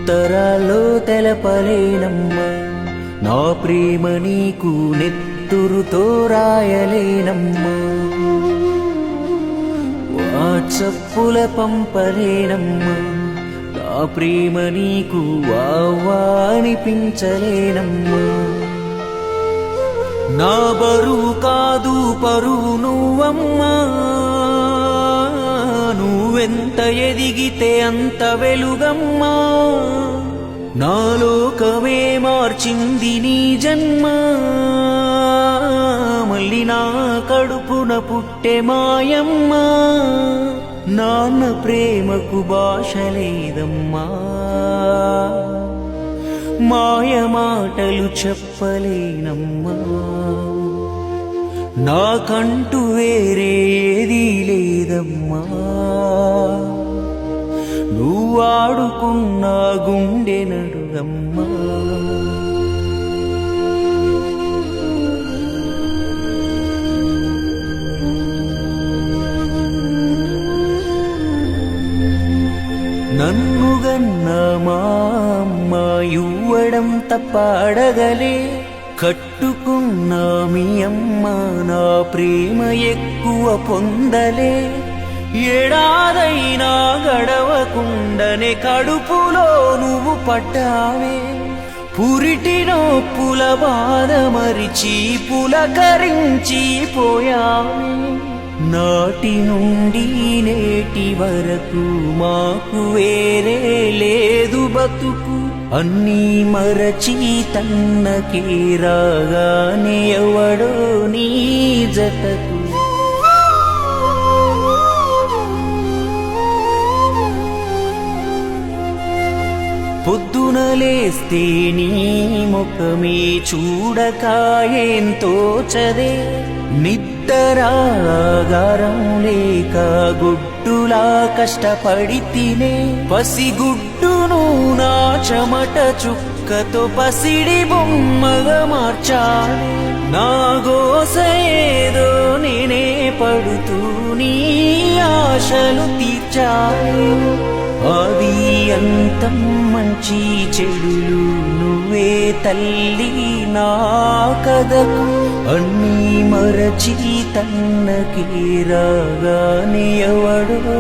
ఉత్తరాల్లో తెలపలేనమ్మా, నా ప్రేమ నీకు నెత్తురుతో రాయలేనమ్మా, వాట్సప్పుల పంపలేనమ్మా, నా ప్రేమ నీకు వావా అనిపించలేనమ్మా. నా బరువు కాదు పరువు నువ్వమ్మా, నువ్వెంత ఎదిగితే అంత వెలుగమ్మా, నా లోకమే మార్చింది నీ జన్మ, మళ్ళీ నా కడుపున పుట్టే మాయమ్మ, నాన్న ప్రేమకు భాష లేదమ్మా, మాయ మాటలు చెప్పలేనమ్మా, నాకంటూ వేరే ఏదీ లేదమ్మా, నువ్వు ఆడుకున్న గుండె నడుగమ్మా. నన్ను గన్న మా అమ్మ ఇవ్వడం తప్ప అడగలే, కట్టుకున్న మీ అమ్మ నా ప్రేమ ఎక్కువ పొందలే, ఏడాదైనా గడవకుండనే కడుపులో నువ్వు పట్టావే, పురిటి నొప్పుల బాధ మరిచి పులకరించి పోయావే, నాటి నుండి నేటి వరకు మాకు వేరే లేదు బతుకు, అన్నీ మరచి తన్నకి రాగానే ఎవడో నీ జతకు. పొద్దున లేస్తే నీ ముఖమే చూడక ఏం తోచదే, నిద్దరాగారం లేక గుడ్డులా కష్టపడి తినే, పసిగుడ్డును నా చెమట చుక్కతో పసిడి బొమ్మగా మార్చాలి, నా గోస ఏదో నేనే పడుతూ నీ ఆశలు తీర్చాలి, అది అంతం మంచి చెడులు నువ్వే తల్లి నా కథకు, అన్నీ మరచి తన్నకి రాగానే ఎవడో